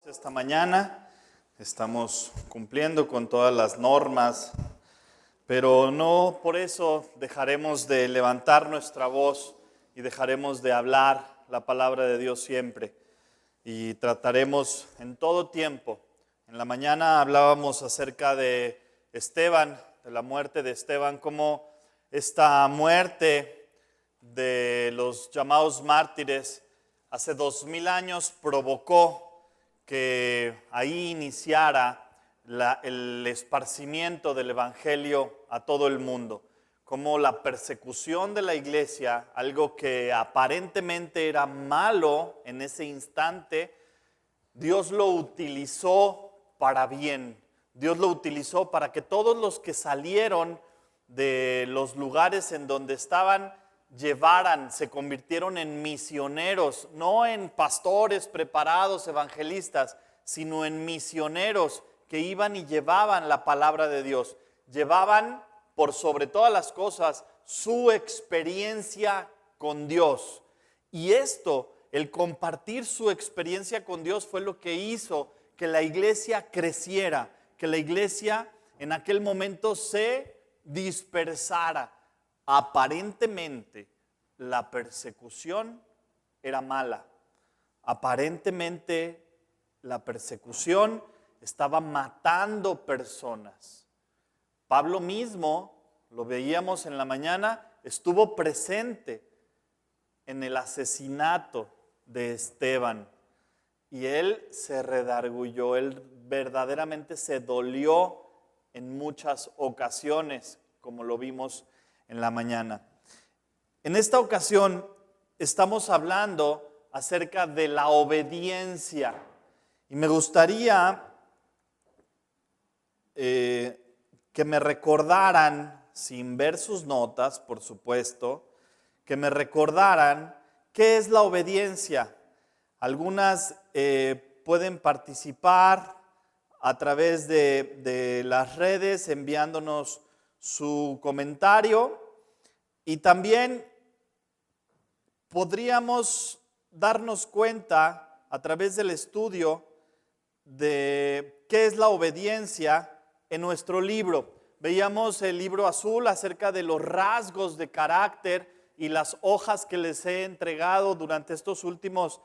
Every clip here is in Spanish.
Esta mañana estamos cumpliendo con todas las normas, pero no por eso dejaremos de levantar nuestra voz y dejaremos de hablar la palabra de Dios siempre. Y trataremos en todo tiempo. En la mañana hablábamos acerca de Esteban, de la muerte de Esteban, cómo esta muerte de los llamados mártires hace 2000 años provocó que ahí iniciara el esparcimiento del evangelio a todo el mundo. Como la persecución de la iglesia, algo que aparentemente era malo en ese instante, Dios lo utilizó para bien. Dios lo utilizó para que todos los que salieron de los lugares en donde estaban se convirtieron en misioneros, no en pastores preparados, evangelistas, sino en misioneros que iban y llevaban la palabra de Dios. Llevaban, por sobre todas las cosas, su experiencia con Dios. Y esto, el compartir su experiencia con Dios, fue lo que hizo que la iglesia creciera, que la iglesia en aquel momento se dispersara. Aparentemente la persecución era mala. Aparentemente la persecución estaba matando personas. Pablo mismo, lo veíamos en la mañana, estuvo presente en el asesinato de Esteban. Y él se redarguyó, él verdaderamente se dolió en muchas ocasiones, como lo vimos en la mañana. En esta ocasión estamos hablando acerca de la obediencia. Y me gustaría que me recordaran, sin ver sus notas, por supuesto, que me recordaran qué es la obediencia. Algunas pueden participar a través de las redes enviándonos su comentario, y también podríamos darnos cuenta a través del estudio de qué es la obediencia en nuestro libro. Veíamos el libro azul acerca de los rasgos de carácter y las hojas que les he entregado durante estos últimos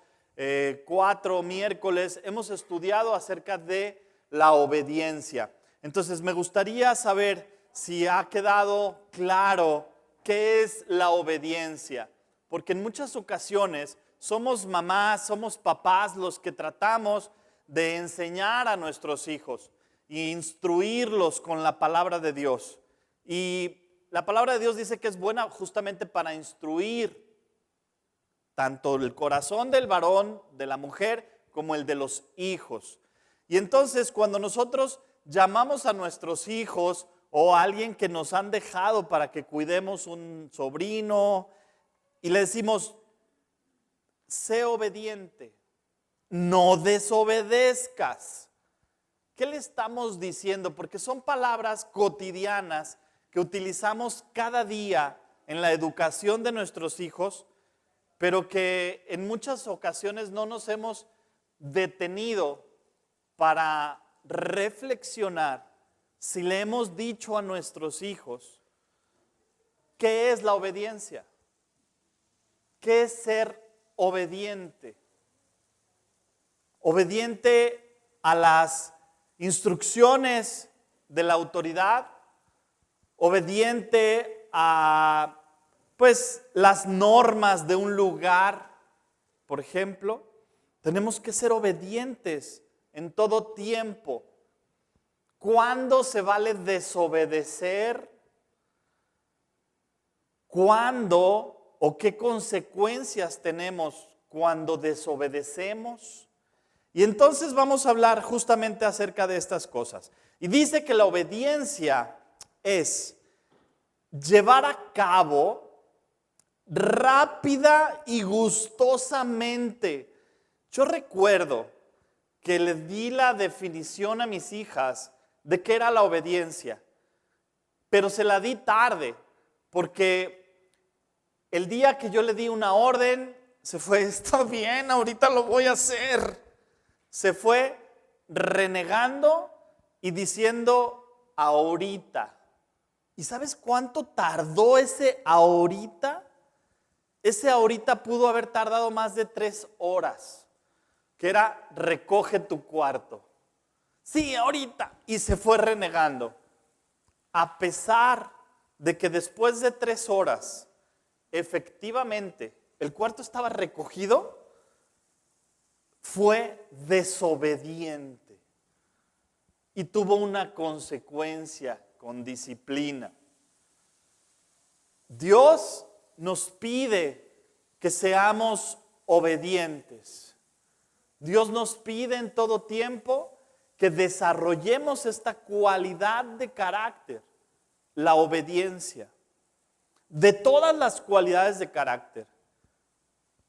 4 miércoles. Hemos estudiado acerca de la obediencia. Entonces me gustaría saber si ha quedado claro qué es la obediencia, porque en muchas ocasiones somos mamás, somos papás los que tratamos de enseñar a nuestros hijos e instruirlos con la palabra de Dios. Y la palabra de Dios dice que es buena justamente para instruir tanto el corazón del varón, de la mujer, como el de los hijos. Y entonces cuando nosotros llamamos a nuestros hijos o a alguien que nos han dejado para que cuidemos un sobrino y le decimos, sé obediente, no desobedezcas. ¿Qué le estamos diciendo? Porque son palabras cotidianas que utilizamos cada día en la educación de nuestros hijos, pero que en muchas ocasiones no nos hemos detenido para reflexionar si le hemos dicho a nuestros hijos qué es la obediencia, qué es ser obediente. Obediente a las instrucciones de la autoridad, obediente a las normas de un lugar, por ejemplo. Tenemos que ser obedientes en todo tiempo. ¿Cuándo se vale desobedecer? ¿Cuándo o qué consecuencias tenemos cuando desobedecemos? Y entonces vamos a hablar justamente acerca de estas cosas. Y dice que la obediencia es llevar a cabo rápida y gustosamente. Yo recuerdo que le di la definición a mis hijas de qué era la obediencia, pero se la di tarde, porque el día que yo le di una orden, se fue, está bien, ahorita lo voy a hacer. se fue renegando y diciendo ahorita. ¿Y sabes cuánto tardó ese ahorita? Ese ahorita pudo haber tardado más de 3 horas, que era recoge tu cuarto. Sí, ahorita. Y se fue renegando. A pesar de que después de 3 horas, efectivamente, el cuarto estaba recogido, fue desobediente y tuvo una consecuencia con disciplina. Dios nos pide que seamos obedientes. Dios nos pide en todo tiempo que desarrollemos esta cualidad de carácter, la obediencia. De todas las cualidades de carácter,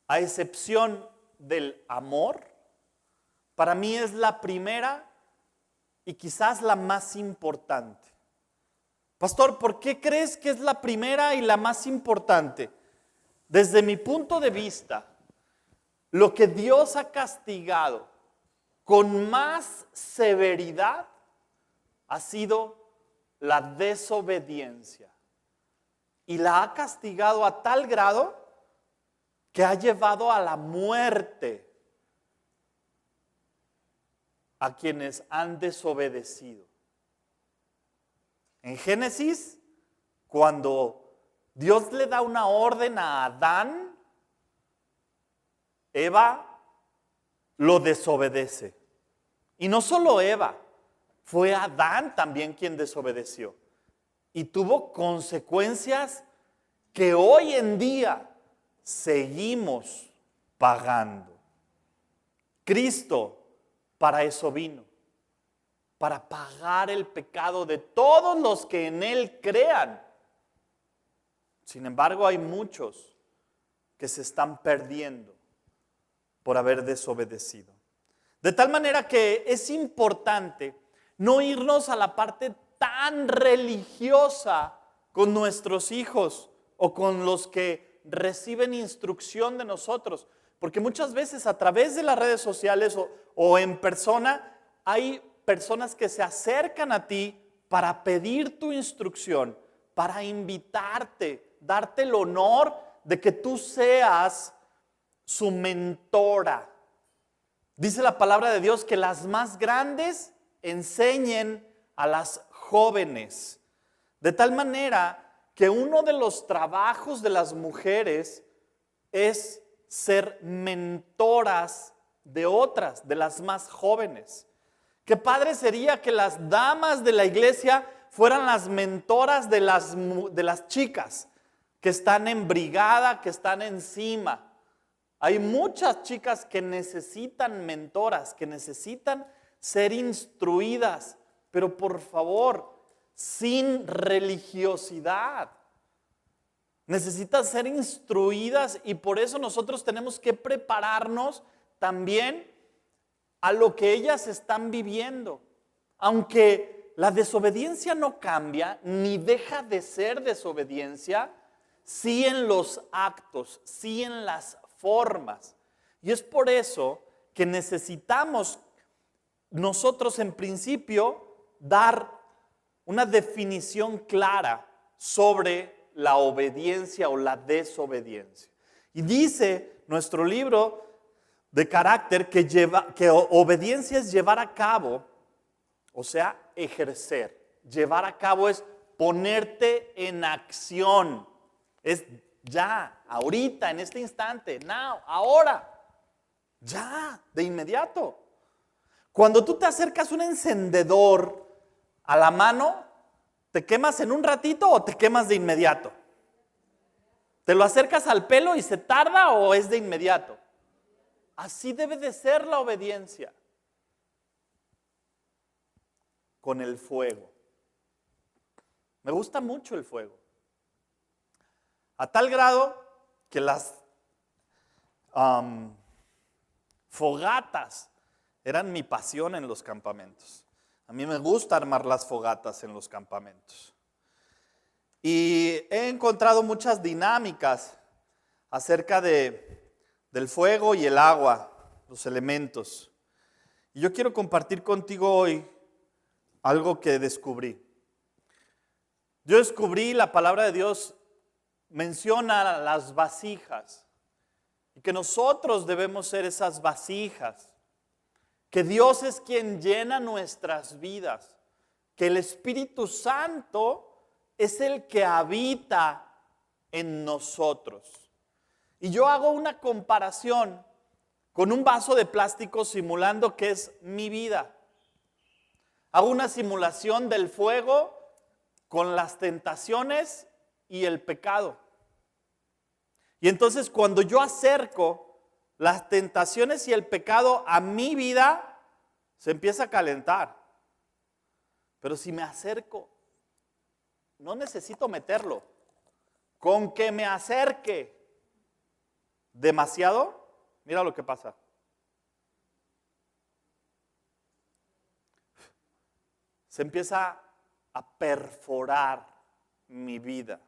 a excepción del amor, para mí es la primera y quizás la más importante. Pastor, ¿por qué crees que es la primera y la más importante? Desde mi punto de vista, lo que Dios ha castigado con más severidad ha sido la desobediencia. Y la ha castigado a tal grado que ha llevado a la muerte a quienes han desobedecido. En Génesis, cuando Dios le da una orden a Adán, Eva lo desobedece. Y no solo Eva, fue Adán también quien desobedeció. Y tuvo consecuencias que hoy en día seguimos pagando. Cristo para eso vino, para pagar el pecado de todos los que en Él crean. Sin embargo, hay muchos que se están perdiendo por haber desobedecido. De tal manera que es importante no irnos a la parte tan religiosa con nuestros hijos o con los que reciben instrucción de nosotros, porque muchas veces a través de las redes sociales o en persona hay personas que se acercan a ti para pedir tu instrucción, para invitarte, darte el honor de que tú seas su mentora. Dice la palabra de Dios que las más grandes enseñen a las jóvenes. De tal manera que uno de los trabajos de las mujeres es ser mentoras de otras, de las más jóvenes. Qué padre sería que las damas de la iglesia fueran las mentoras de las chicas que están en brigada, que están encima. Hay muchas chicas que necesitan mentoras, que necesitan ser instruidas, pero por favor, sin religiosidad. Necesitan ser instruidas y por eso nosotros tenemos que prepararnos también a lo que ellas están viviendo. Aunque la desobediencia no cambia ni deja de ser desobediencia, sí en los actos, sí en las formas. Y es por eso que necesitamos nosotros en principio dar una definición clara sobre la obediencia o la desobediencia. Y dice nuestro libro de carácter que obediencia es llevar a cabo, o sea, ejercer. Llevar a cabo es ponerte en acción. Es ya, ahorita, en este instante, now, ahora. Ya, de inmediato. Cuando tú te acercas un encendedor a la mano, ¿te quemas en un ratito o te quemas de inmediato? ¿Te lo acercas al pelo y se tarda o es de inmediato? Así debe de ser la obediencia. Con el fuego. Me gusta mucho el fuego. A tal grado que las fogatas eran mi pasión en los campamentos. A mí me gusta armar las fogatas en los campamentos. Y he encontrado muchas dinámicas acerca del fuego y el agua, los elementos. Y yo quiero compartir contigo hoy algo que descubrí. Yo descubrí, la palabra de Dios menciona las vasijas y que nosotros debemos ser esas vasijas, que Dios es quien llena nuestras vidas, que el Espíritu Santo es el que habita en nosotros. Y yo hago una comparación con un vaso de plástico simulando que es mi vida. Hago una simulación del fuego con las tentaciones y el pecado. Y entonces cuando yo acerco las tentaciones y el pecado a mi vida, se empieza a calentar. Pero si me acerco, no necesito meterlo. Con que me acerque demasiado, mira lo que pasa. Se empieza a perforar mi vida.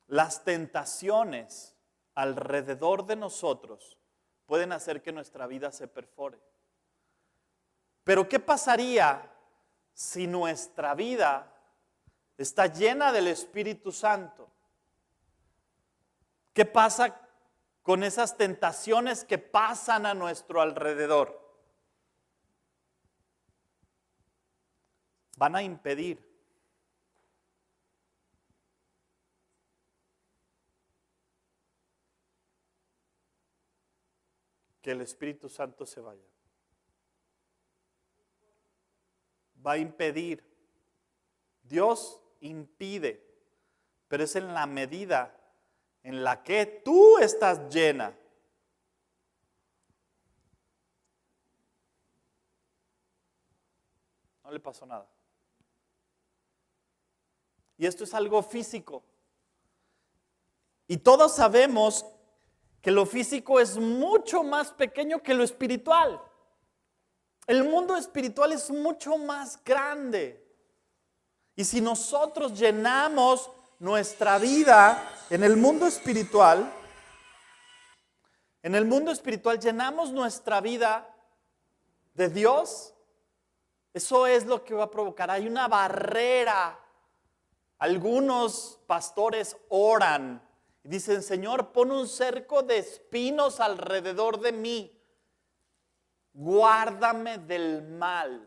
Las tentaciones alrededor de nosotros pueden hacer que nuestra vida se perfore. Pero ¿qué pasaría si nuestra vida está llena del Espíritu Santo? ¿Qué pasa con esas tentaciones que pasan a nuestro alrededor? Van a impedir que el Espíritu Santo se vaya. Va a impedir. Dios impide, pero es en la medida en la que tú estás llena. No le pasó nada. Y esto es algo físico. Y todos sabemos que lo físico es mucho más pequeño que lo espiritual. El mundo espiritual es mucho más grande. Y si nosotros llenamos nuestra vida en el mundo espiritual llenamos nuestra vida de Dios, eso es lo que va a provocar. Hay una barrera. Algunos pastores oran y dicen: Señor, pon un cerco de espinos alrededor de mí. Guárdame del mal.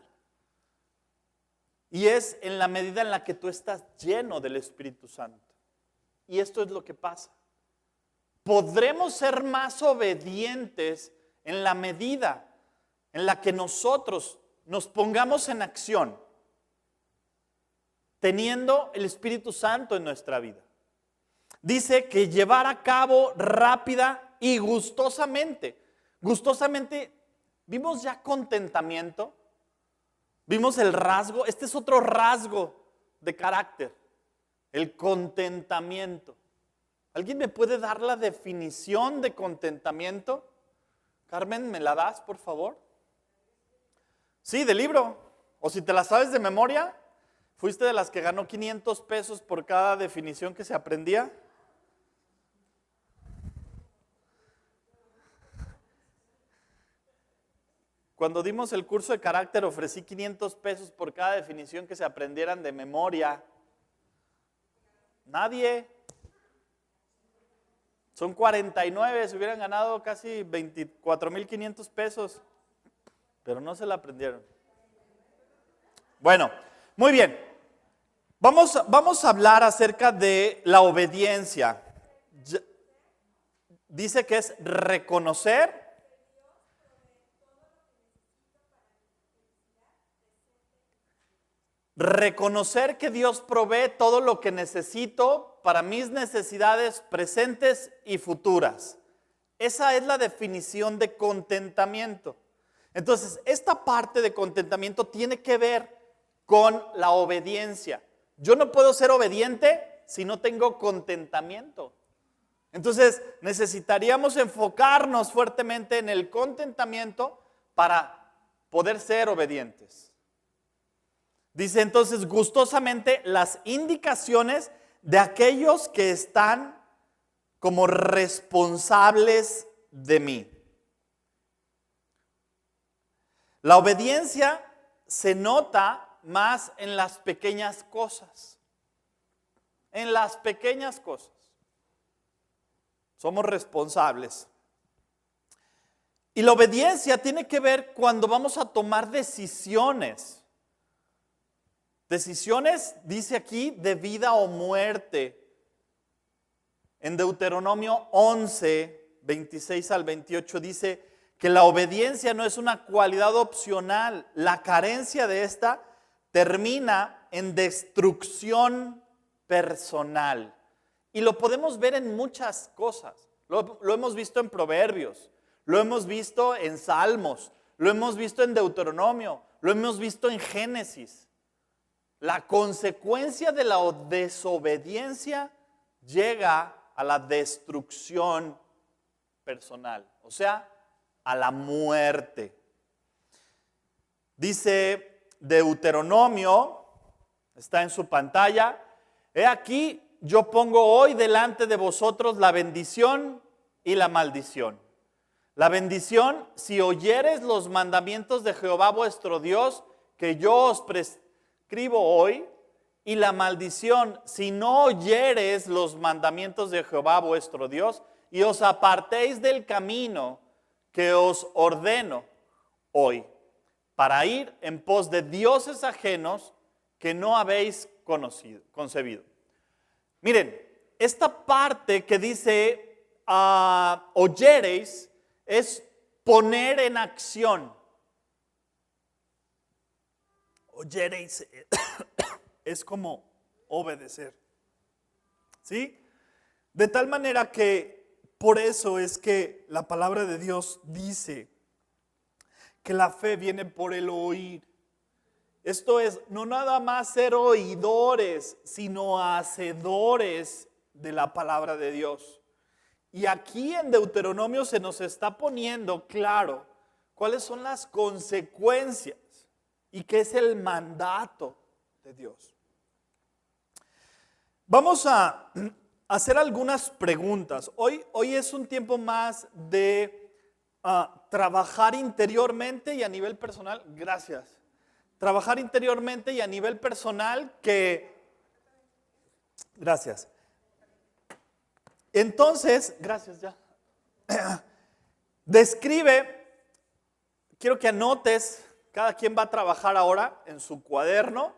Y es en la medida en la que tú estás lleno del Espíritu Santo. Y esto es lo que pasa. Podremos ser más obedientes en la medida en la que nosotros nos pongamos en acción, teniendo el Espíritu Santo en nuestra vida. Dice que llevar a cabo rápida y gustosamente. Gustosamente, vimos ya contentamiento. Vimos el rasgo. Este es otro rasgo de carácter. El contentamiento. ¿Alguien me puede dar la definición de contentamiento? Carmen, ¿me la das, por favor? Sí, del libro. O si te la sabes de memoria. ¿Fuiste de las que ganó 500 pesos por cada definición que se aprendía? Cuando dimos el curso de carácter ofrecí 500 pesos por cada definición que se aprendieran de memoria. Nadie. Son 49, se hubieran ganado casi 24,500 pesos, pero no se la aprendieron. Bueno, muy bien. Vamos a hablar acerca de la obediencia. Dice que es reconocer. Reconocer que Dios provee todo lo que necesito para mis necesidades presentes y futuras. Esa es la definición de contentamiento. Entonces, esta parte de contentamiento tiene que ver con la obediencia. Yo no puedo ser obediente si no tengo contentamiento. Entonces, necesitaríamos enfocarnos fuertemente en el contentamiento para poder ser obedientes. Dice entonces, gustosamente las indicaciones de aquellos que están como responsables de mí. La obediencia se nota más en las pequeñas cosas. En las pequeñas cosas. Somos responsables. Y la obediencia tiene que ver cuando vamos a tomar decisiones. Decisiones, dice aquí, de vida o muerte. En Deuteronomio 11, 26 al 28 dice que la obediencia no es una cualidad opcional. La carencia de esta termina en destrucción personal. Y lo podemos ver en muchas cosas. Lo hemos visto en Proverbios, lo hemos visto en Salmos, lo hemos visto en Deuteronomio, lo hemos visto en Génesis. La consecuencia de la desobediencia llega a la destrucción personal, o sea, a la muerte. Dice Deuteronomio, está en su pantalla, he aquí, yo pongo hoy delante de vosotros la bendición y la maldición. La bendición, si oyeres los mandamientos de Jehová vuestro Dios, que yo os prescribo hoy, y la maldición, si no oyeres los mandamientos de Jehová vuestro Dios, y os apartéis del camino que os ordeno hoy, para ir en pos de dioses ajenos que no habéis concebido. Miren, esta parte que dice oyereis es poner en acción. Oyereis es como obedecer. ¿Sí? De tal manera que por eso es que la palabra de Dios dice que la fe viene por el oír. Esto es, no nada más ser oidores, sino hacedores de la palabra de Dios. Y aquí en Deuteronomio se nos está poniendo claro cuáles son las consecuencias y qué es el mandato de Dios. Vamos a hacer algunas preguntas. Hoy es un tiempo más de trabajar interiormente y a nivel personal. Gracias. Trabajar interiormente y a nivel personal Gracias. Entonces, gracias ya. Describe, quiero que anotes, cada quien va a trabajar ahora en su cuaderno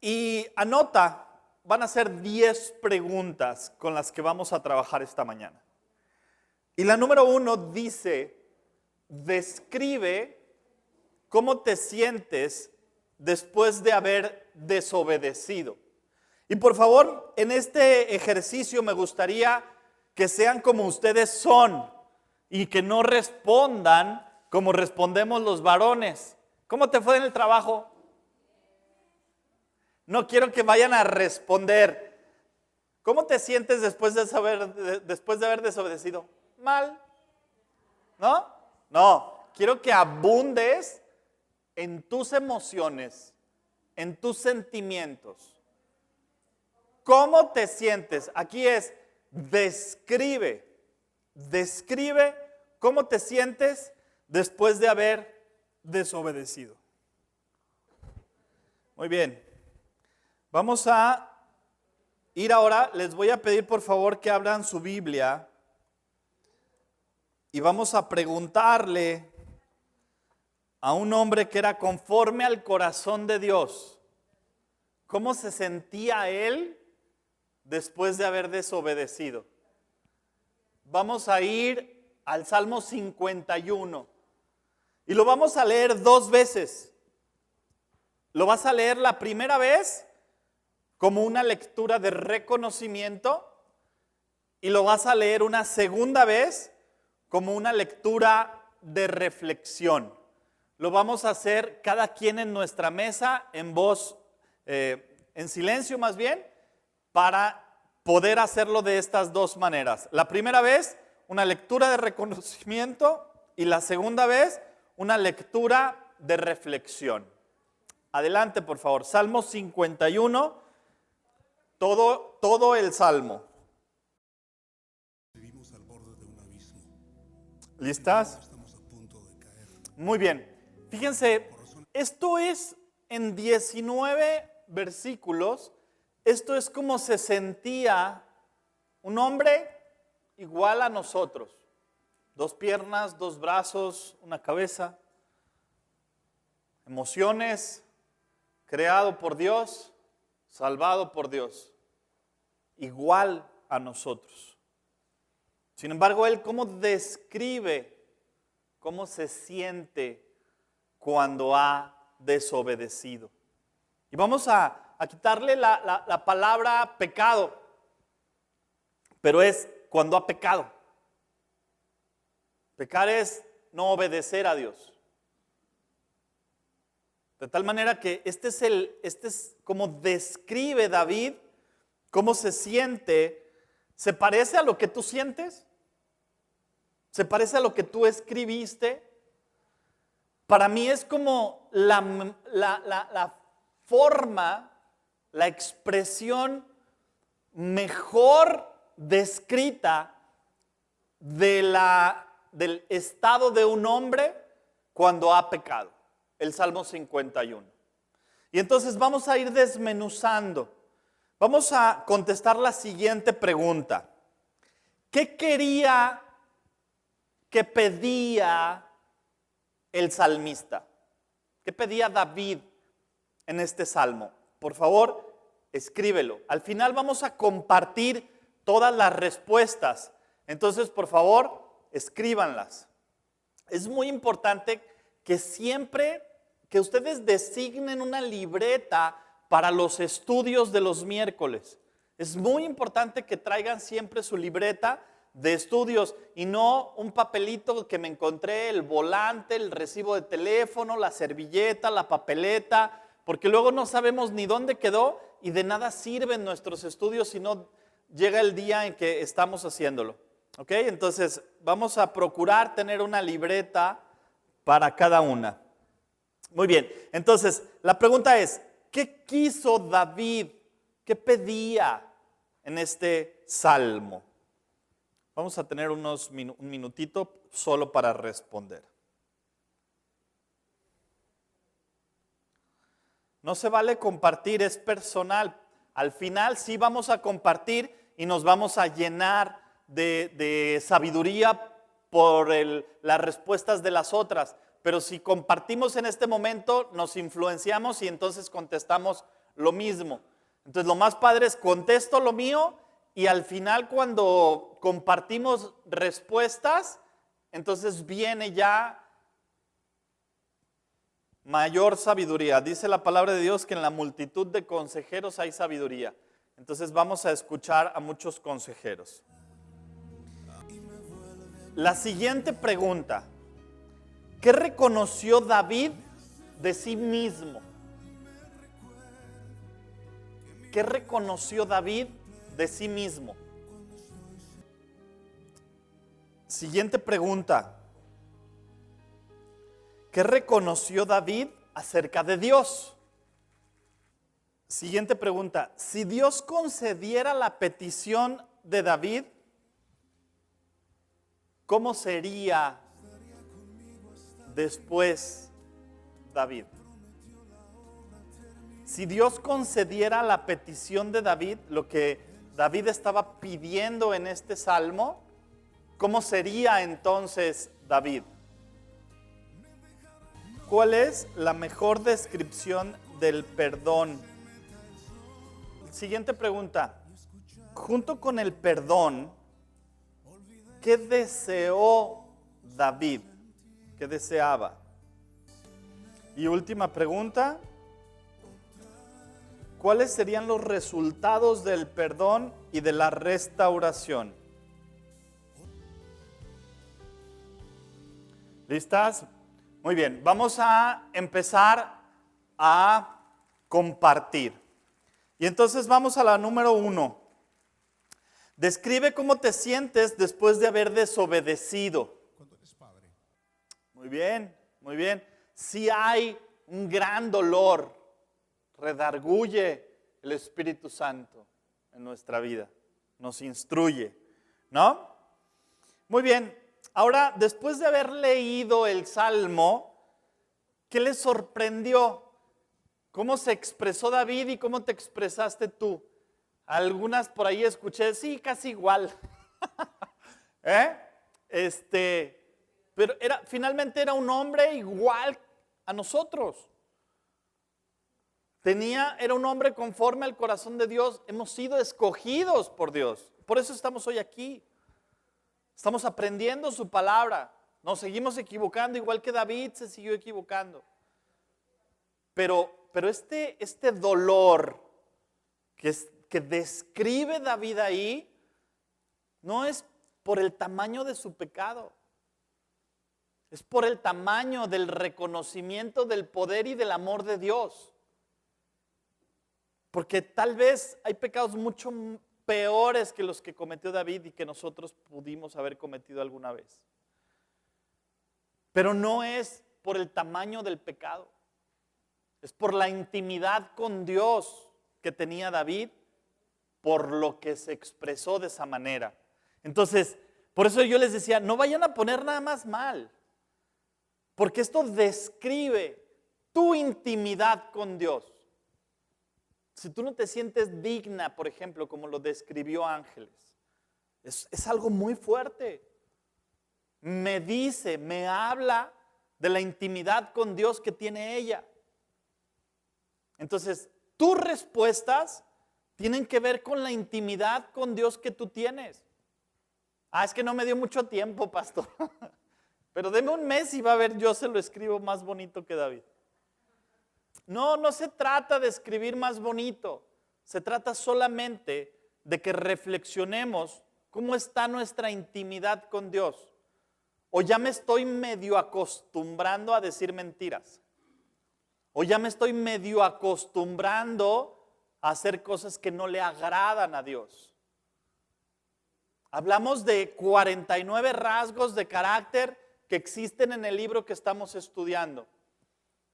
y anota, van a ser 10 preguntas con las que vamos a trabajar esta mañana. Y la número 1 dice, describe ¿cómo te sientes después de haber desobedecido? Y por favor, en este ejercicio me gustaría que sean como ustedes son y que no respondan como respondemos los varones. ¿Cómo te fue en el trabajo? No quiero que vayan a responder. ¿Cómo te sientes después de haber desobedecido? Mal. ¿No? No. Quiero que abundes en tus emociones, en tus sentimientos. ¿Cómo te sientes? Aquí es, describe cómo te sientes después de haber desobedecido. Muy bien. Vamos a ir ahora, les voy a pedir por favor que abran su Biblia y vamos a preguntarle a un hombre que era conforme al corazón de Dios, ¿cómo se sentía él después de haber desobedecido? Vamos a ir al Salmo 51 y lo vamos a leer 2 veces. Lo vas a leer la primera vez como una lectura de reconocimiento y lo vas a leer una segunda vez como una lectura de reflexión. Lo vamos a hacer cada quien en nuestra mesa, en voz, en silencio más bien, para poder hacerlo de estas 2 maneras. La primera vez, una lectura de reconocimiento y la segunda vez, una lectura de reflexión. Adelante, por favor. Salmo 51, todo el Salmo. Vivimos al borde de un abismo. ¿Listas? Estamos a punto de caer. Muy bien. Fíjense, esto es en 19 versículos. Esto es como se sentía un hombre igual a nosotros. 2 piernas, 2 brazos, una cabeza. Emociones, creado por Dios, salvado por Dios. Igual a nosotros. Sin embargo, él cómo describe cómo se siente cuando ha desobedecido. Y vamos a quitarle la palabra pecado, pero es cuando ha pecado. Pecar es no obedecer a Dios. De tal manera que este es como describe David cómo se siente. ¿Se parece a lo que tú sientes? ¿Se parece a lo que tú escribiste? Para mí es como la forma, la expresión mejor descrita del estado de un hombre cuando ha pecado. El Salmo 51. Y entonces vamos a ir desmenuzando. Vamos a contestar la siguiente pregunta. ¿Qué quería, qué pedía el salmista? ¿Qué pedía David en este salmo? Por favor, escríbelo. Al final vamos a compartir todas las respuestas. Entonces, por favor, escríbanlas. Es muy importante que siempre que ustedes designen una libreta para los estudios de los miércoles. Es muy importante que traigan siempre su libreta de estudios y no un papelito que me encontré, el volante, el recibo de teléfono, la servilleta, la papeleta, porque luego no sabemos ni dónde quedó y de nada sirven nuestros estudios si no llega el día en que estamos haciéndolo. ¿Ok? Entonces vamos a procurar tener una libreta para cada una. Muy bien, entonces la pregunta es, ¿qué quiso David? ¿Qué pedía en este salmo? Vamos a tener un minutito solo para responder. No se vale compartir, es personal. Al final sí vamos a compartir y nos vamos a llenar de sabiduría por las respuestas de las otras. Pero si compartimos en este momento, nos influenciamos y entonces contestamos lo mismo. Entonces lo más padre es contesto lo mío y al final cuando compartimos respuestas, entonces viene ya mayor sabiduría. Dice la palabra de Dios que en la multitud de consejeros hay sabiduría. Entonces vamos a escuchar a muchos consejeros. La siguiente pregunta. ¿Qué reconoció David de sí mismo? ¿Qué reconoció David de sí mismo? Siguiente pregunta. ¿Qué reconoció David acerca de Dios? Siguiente pregunta. Si Dios concediera la petición de David, ¿cómo sería después David? Si Dios concediera la petición de David, lo que David estaba pidiendo en este salmo, ¿cómo sería entonces David? ¿Cuál es la mejor descripción del perdón? Siguiente pregunta. Junto con el perdón, ¿qué deseó David? ¿Qué deseaba? Y última pregunta. ¿Cuáles serían los resultados del perdón y de la restauración? ¿Listas? Muy bien, vamos a empezar a compartir. Y entonces vamos a la número 1. Describe cómo te sientes después de haber desobedecido. Cuando eres padre. Muy bien, muy bien. Si hay un gran dolor, redarguye el Espíritu Santo en nuestra vida. Nos instruye, ¿no? Muy bien. Ahora, después de haber leído el Salmo, ¿Qué le sorprendió? ¿Cómo se expresó David y cómo te expresaste tú? Algunas por ahí escuché, sí, casi igual. Pero finalmente era un hombre igual a nosotros. Era un hombre conforme al corazón de Dios. Hemos sido escogidos por Dios. Por eso estamos hoy aquí. Estamos aprendiendo su palabra. Nos seguimos equivocando, igual que David se siguió equivocando. Pero este dolor que describe David ahí, no es por el tamaño de su pecado. Es por el tamaño del reconocimiento del poder y del amor de Dios. Porque tal vez hay pecados mucho peores que los que cometió David y que nosotros pudimos haber cometido alguna vez. Pero no es por el tamaño del pecado. Es por la intimidad con Dios que tenía David, por lo que se expresó de esa manera. Entonces, por eso yo les decía, no vayan a poner nada más mal. Porque esto describe tu intimidad con Dios. Si tú no te sientes digna, por ejemplo, como lo describió Ángeles, es algo muy fuerte. Me habla de la intimidad con Dios que tiene ella. Entonces, tus respuestas tienen que ver con la intimidad con Dios que tú tienes. Es que no me dio mucho tiempo, pastor. Pero deme un mes y va a ver, yo se lo escribo más bonito que David. No se trata de escribir más bonito. Se trata solamente de que reflexionemos cómo está nuestra intimidad con Dios. O ya me estoy medio acostumbrando a decir mentiras. O ya me estoy medio acostumbrando a hacer cosas que no le agradan a Dios. Hablamos de 49 rasgos de carácter que existen en el libro que estamos estudiando.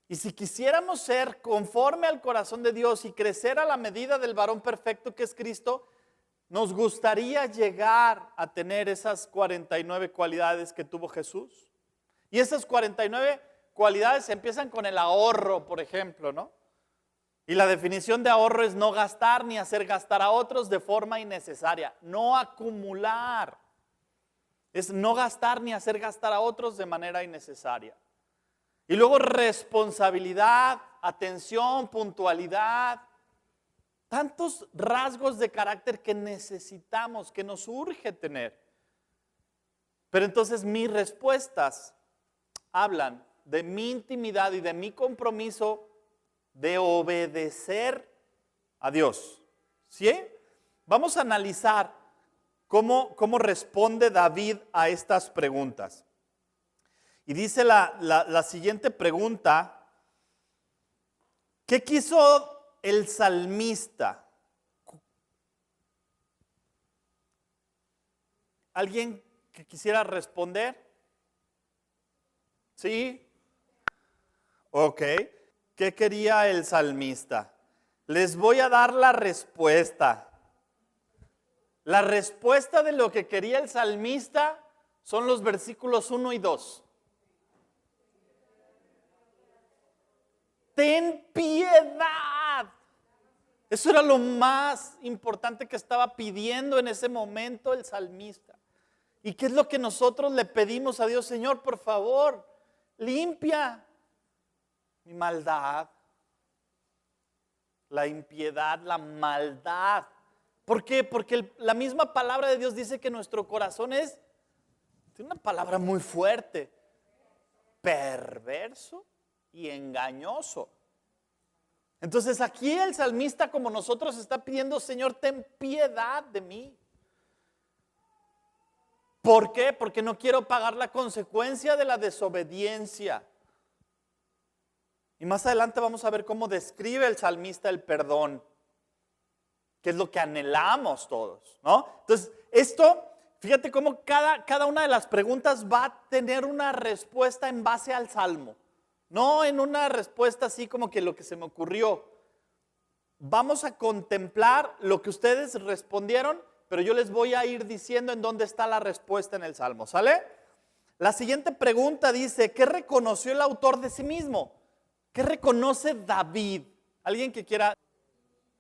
Y si quisiéramos ser conforme al corazón de Dios y crecer a la medida del varón perfecto que es Cristo, nos gustaría llegar a tener esas 49 cualidades que tuvo Jesús. Y esas 49 cualidades empiezan con el ahorro, por ejemplo, ¿no? Y la definición de ahorro es no gastar ni hacer gastar a otros de forma innecesaria, no acumular. Es no gastar ni hacer gastar a otros de manera innecesaria. Y luego responsabilidad, atención, puntualidad. Tantos rasgos de carácter que necesitamos, que nos urge tener. Pero entonces mis respuestas hablan de mi intimidad y de mi compromiso de obedecer a Dios. ¿Sí? Vamos a analizar cómo responde David a estas preguntas. Y dice la siguiente pregunta: ¿qué quiso el salmista? ¿Alguien que quisiera responder? ¿Sí? Ok. ¿Qué quería el salmista? Les voy a dar la respuesta. La respuesta de lo que quería el salmista son los versículos 1 y 2. Ten piedad. Eso era lo más importante que estaba pidiendo en ese momento el salmista. ¿Y qué es lo que nosotros le pedimos a Dios? Señor, por favor, limpia mi maldad, la impiedad, la maldad. ¿Por qué? Porque la misma palabra de Dios dice que nuestro corazón tiene una palabra muy fuerte: perverso y engañoso. Entonces aquí el salmista, como nosotros, está pidiendo: Señor, ten piedad de mí. ¿Por qué? Porque no quiero pagar la consecuencia de la desobediencia. Y más adelante vamos a ver cómo describe el salmista el perdón, que es lo que anhelamos todos, ¿no? Entonces, fíjate cómo cada una de las preguntas va a tener una respuesta en base al salmo. No en una respuesta así como que lo que se me ocurrió. Vamos a contemplar lo que ustedes respondieron, pero yo les voy a ir diciendo en dónde está la respuesta en el salmo, ¿sale? La siguiente pregunta dice: ¿qué reconoció el autor de sí mismo? ¿Qué reconoce David? ¿Alguien que quiera?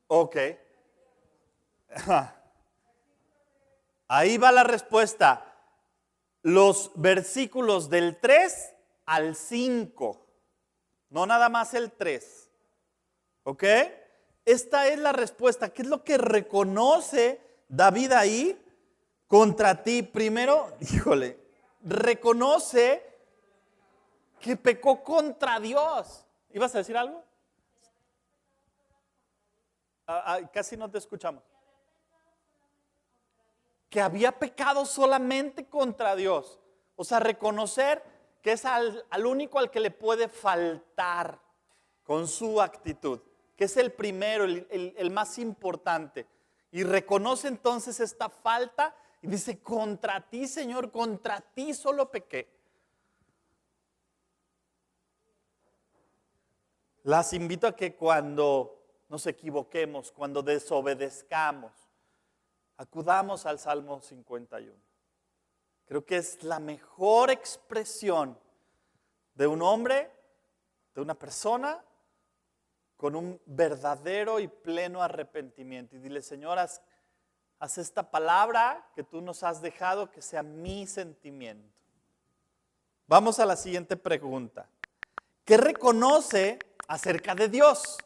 Ok. Ahí va la respuesta. Los versículos del 3 al 5. No nada más el 3. ¿Ok? Esta es la respuesta. ¿Qué es lo que reconoce David ahí contra ti? Primero, híjole, reconoce que pecó contra Dios. ¿Ibas a decir algo? Casi no te escuchamos. Que había pecado solamente contra Dios. O sea, reconocer que es al único al que le puede faltar con su actitud, que es el primero, el más importante. Y reconoce entonces esta falta y dice, contra ti, Señor, contra ti solo pequé. Las invito a que cuando nos equivoquemos, cuando desobedezcamos, acudamos al Salmo 51. Creo que es la mejor expresión de un hombre, de una persona, con un verdadero y pleno arrepentimiento. Y dile, Señor, haz esta palabra que tú nos has dejado que sea mi sentimiento. Vamos a la siguiente pregunta. ¿Qué reconoce acerca de Dios?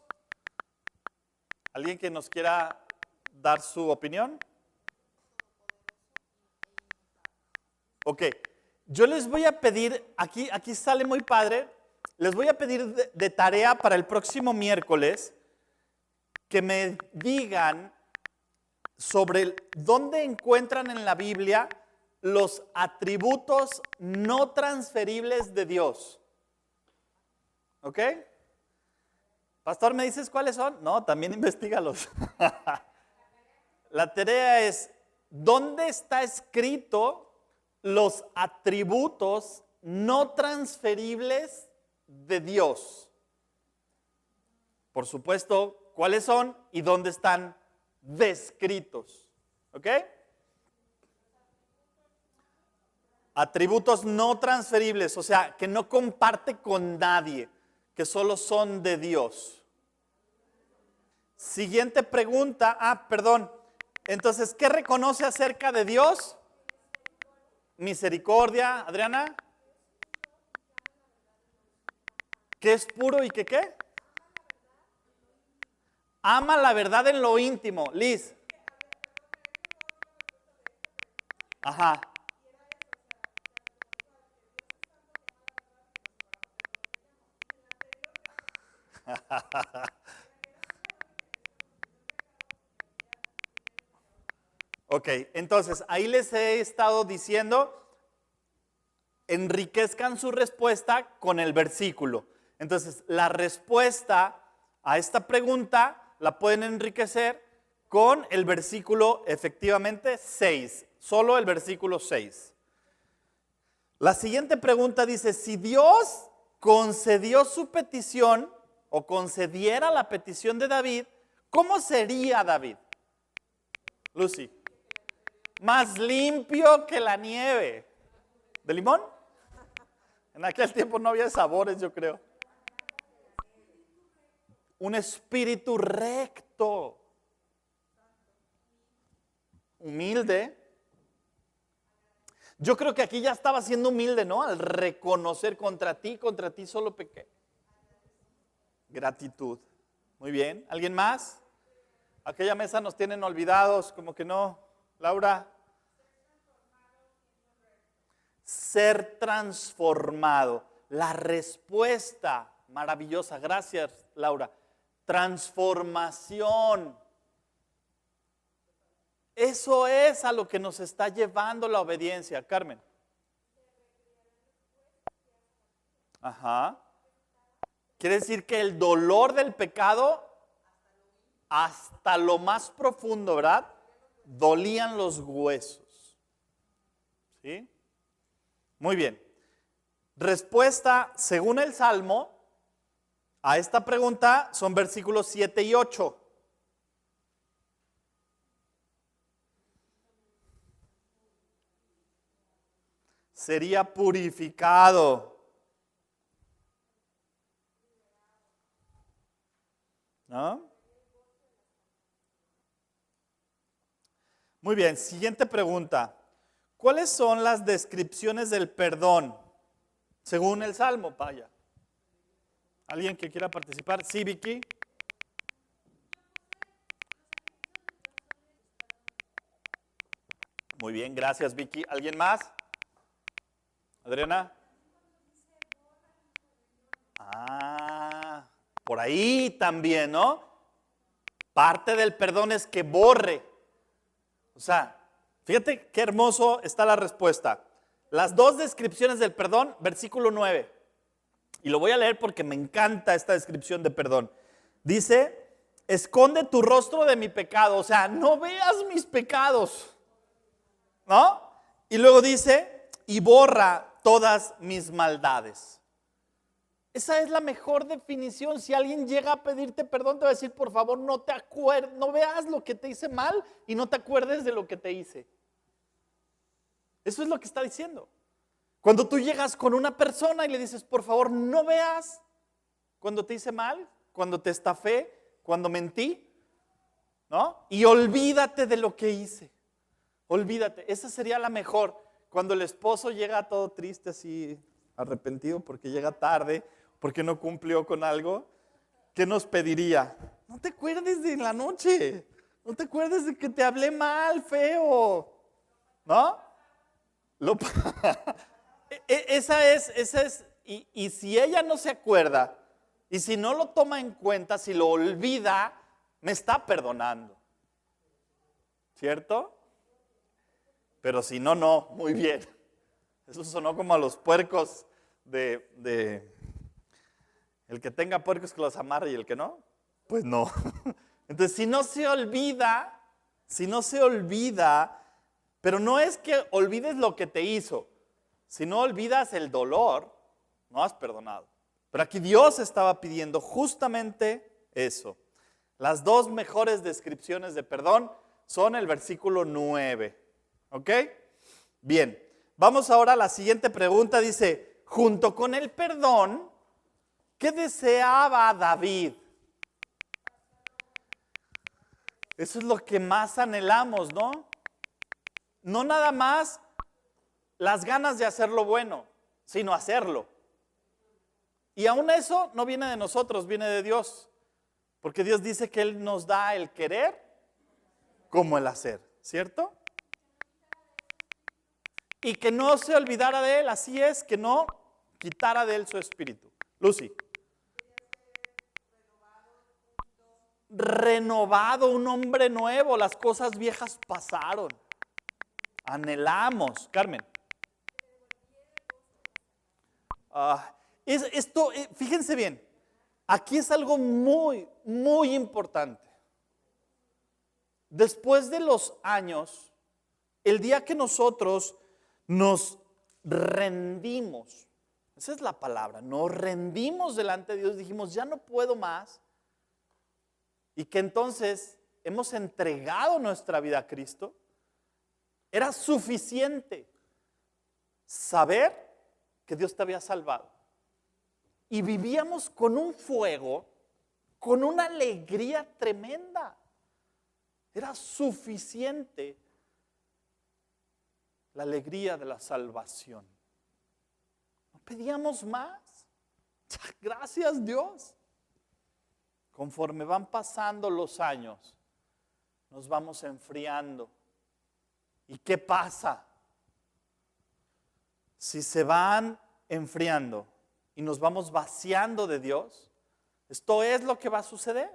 ¿Alguien que nos quiera dar su opinión? Ok, yo les voy a pedir, aquí sale muy padre, les voy a pedir de tarea para el próximo miércoles que me digan sobre dónde encuentran en la Biblia los atributos no transferibles de Dios. ¿Ok? Pastor, ¿me dices cuáles son? No, también investígalos. La tarea es, ¿dónde está escrito los atributos no transferibles de Dios? Por supuesto, ¿cuáles son y dónde están descritos? ¿Ok? Atributos no transferibles, o sea, que no comparte con nadie, que solo son de Dios. Siguiente pregunta. Perdón. Entonces, ¿qué reconoce acerca de Dios? Misericordia. Adriana. ¿Qué es puro y qué? Ama la verdad en lo íntimo. Liz. Ajá. Ok, entonces ahí les he estado diciendo, enriquezcan su respuesta con el versículo. Entonces, la respuesta a esta pregunta la pueden enriquecer con el versículo, efectivamente, 6. Solo el versículo 6. La siguiente pregunta dice, si Dios concedió su petición o concediera la petición de David, ¿cómo sería David? Lucy. Más limpio que la nieve. ¿De limón? En aquel tiempo no había sabores, yo creo. Un espíritu recto. Humilde. Yo creo que aquí ya estaba siendo humilde, ¿no? Al reconocer contra ti solo pequé. Gratitud. Muy bien. ¿Alguien más? Aquella mesa nos tienen olvidados, como que no. Laura. Ser transformado. La respuesta maravillosa. Gracias, Laura. Transformación. Eso es a lo que nos está llevando la obediencia. Carmen. Ajá. Quiere decir que el dolor del pecado, hasta lo más profundo, ¿verdad? Dolían los huesos. ¿Sí? Muy bien. Respuesta, según el Salmo, a esta pregunta son versículos 7 y 8. Sería purificado. ¿No? Muy bien, siguiente pregunta. ¿Cuáles son las descripciones del perdón según el Salmo, Paya? ¿Alguien que quiera participar? Sí, Vicky. Muy bien, gracias, Vicky. ¿Alguien más? Adriana. Por ahí también, ¿no? Parte del perdón es que borre. O sea, fíjate qué hermoso está la respuesta. Las dos descripciones del perdón, versículo 9. Y lo voy a leer porque me encanta esta descripción de perdón. Dice, esconde tu rostro de mi pecado. O sea, no veas mis pecados. ¿No? Y luego dice, y borra todas mis maldades. Esa es la mejor definición. Si alguien llega a pedirte perdón, te va a decir, por favor, no veas lo que te hice mal y no te acuerdes de lo que te hice. Eso es lo que está diciendo. Cuando tú llegas con una persona y le dices, por favor, no veas cuando te hice mal, cuando te estafé, cuando mentí, ¿no? Y olvídate de lo que hice. Olvídate. Esa sería la mejor. Cuando el esposo llega todo triste, así arrepentido porque llega tarde, porque no cumplió con algo, ¿qué nos pediría? No te acuerdes de la noche. No te acuerdes de que te hablé mal, feo. ¿No? Esa es, y si ella no se acuerda, y si no lo toma en cuenta, si lo olvida, me está perdonando. ¿Cierto? Pero si no, no, muy bien. Eso sonó como a los puercos de el que tenga puercos que los amarre y el que no, pues no. Entonces, si no se olvida, pero no es que olvides lo que te hizo, si no olvidas el dolor, no has perdonado. Pero aquí Dios estaba pidiendo justamente eso. Las dos mejores descripciones de perdón son el versículo 9. ¿Ok? Bien, vamos ahora a la siguiente pregunta. Dice, junto con el perdón, ¿qué deseaba David? Eso es lo que más anhelamos, ¿no? No nada más las ganas de hacer lo bueno, sino hacerlo. Y aún eso no viene de nosotros, viene de Dios. Porque Dios dice que Él nos da el querer como el hacer, ¿cierto? Y que no se olvidara de Él, así es, que no quitara de Él su espíritu. Lucy. Renovado, un hombre nuevo, las cosas viejas pasaron. Anhelamos. Carmen. Fíjense bien, aquí es algo muy, muy importante. Después de los años, el día que nosotros nos rendimos, esa es la palabra, nos rendimos delante de Dios, dijimos, ya no puedo más, y que entonces hemos entregado nuestra vida a Cristo, era suficiente saber que Dios te había salvado. Y vivíamos con un fuego, con una alegría tremenda. Era suficiente la alegría de la salvación. No pedíamos más. Gracias Dios. Conforme van pasando los años, nos vamos enfriando. ¿Y qué pasa? Si se van enfriando y nos vamos vaciando de Dios, esto es lo que va a suceder.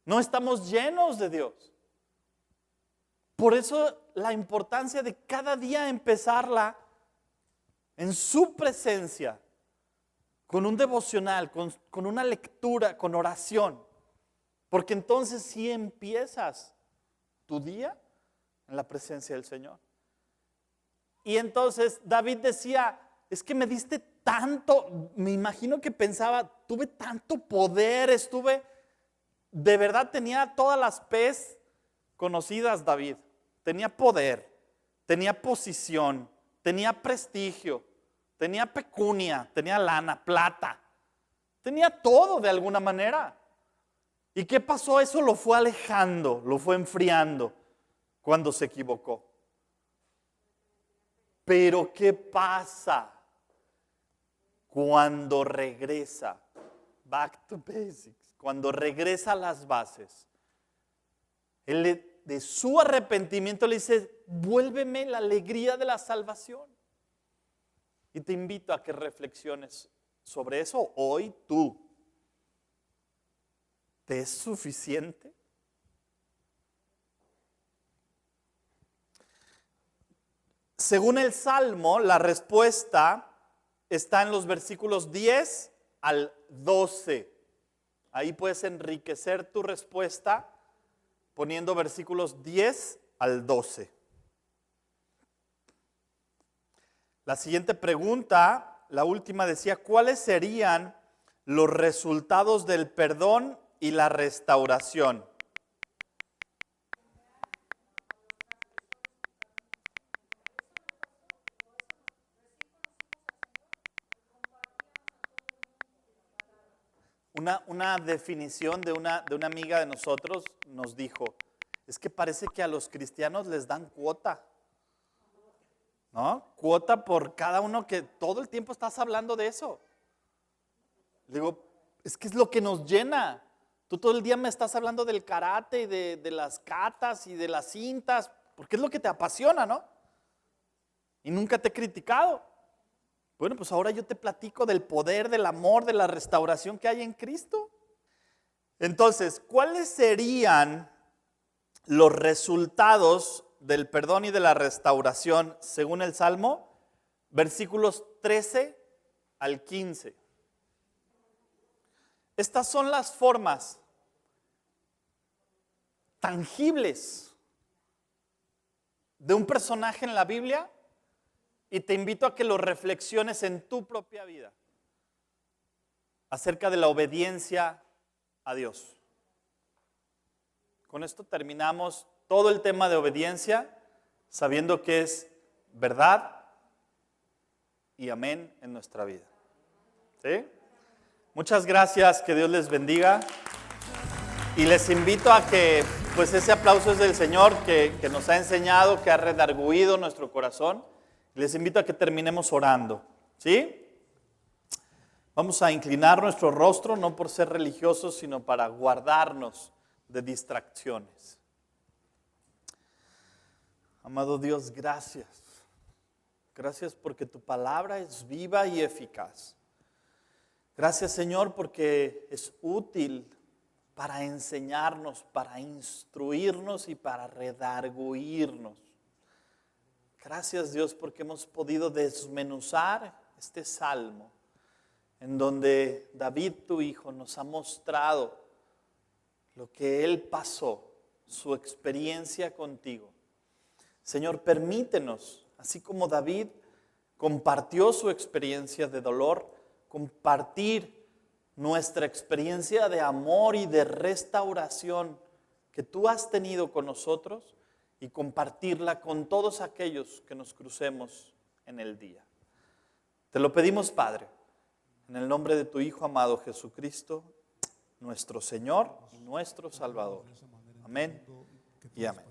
No estamos llenos de Dios. Por eso la importancia de cada día empezarla en su presencia, con un devocional, con una lectura, con oración. Porque entonces sí empiezas tu día en la presencia del Señor. Y entonces David decía, es que me diste tanto, me imagino que pensaba, tuve tanto poder, de verdad tenía todas las P's conocidas David. Tenía poder, tenía posición, tenía prestigio, tenía pecunia, tenía lana, plata. Tenía todo de alguna manera. ¿Y qué pasó? Eso lo fue alejando, lo fue enfriando cuando se equivocó. Pero ¿qué pasa cuando regresa? Back to basics. Cuando regresa a las bases. Él de su arrepentimiento le dice, vuélveme la alegría de la salvación. Y te invito a que reflexiones sobre eso hoy tú. ¿Te es suficiente? Según el Salmo, la respuesta está en los versículos 10 al 12. Ahí puedes enriquecer tu respuesta poniendo versículos 10 al 12. La siguiente pregunta, la última, decía, ¿cuáles serían los resultados del perdón y la restauración? Una definición de una amiga de nosotros nos dijo, es que parece que a los cristianos les dan cuota, ¿no? Cuota por cada uno, que todo el tiempo estás hablando de eso. Le digo, es que es lo que nos llena. Tú todo el día me estás hablando del karate y de las katas y de las cintas, porque es lo que te apasiona, ¿no? Y nunca te he criticado. Bueno, pues ahora yo te platico del poder, del amor, de la restauración que hay en Cristo. Entonces, ¿cuáles serían los resultados del perdón y de la restauración según el Salmo? Versículos 13 al 15. Estas son las formas tangibles de un personaje en la Biblia. Y te invito a que lo reflexiones en tu propia vida acerca de la obediencia a Dios. Con esto terminamos todo el tema de obediencia, sabiendo que es verdad y amén en nuestra vida. ¿Sí? Muchas gracias, que Dios les bendiga. Y les invito a que, pues ese aplauso es del Señor que nos ha enseñado, que ha redarguido nuestro corazón. Les invito a que terminemos orando, ¿sí? Vamos a inclinar nuestro rostro, no por ser religiosos, sino para guardarnos de distracciones. Amado Dios, gracias. Gracias porque tu palabra es viva y eficaz. Gracias, Señor, porque es útil para enseñarnos, para instruirnos y para redarguirnos. Gracias, Dios, porque hemos podido desmenuzar este salmo en donde David, tu hijo, nos ha mostrado lo que él pasó, su experiencia contigo. Señor, permítenos, así como David compartió su experiencia de dolor, compartir nuestra experiencia de amor y de restauración que tú has tenido con nosotros, y compartirla con todos aquellos que nos crucemos en el día. Te lo pedimos, Padre, en el nombre de tu Hijo amado Jesucristo, nuestro Señor y nuestro Salvador. Amén y amén.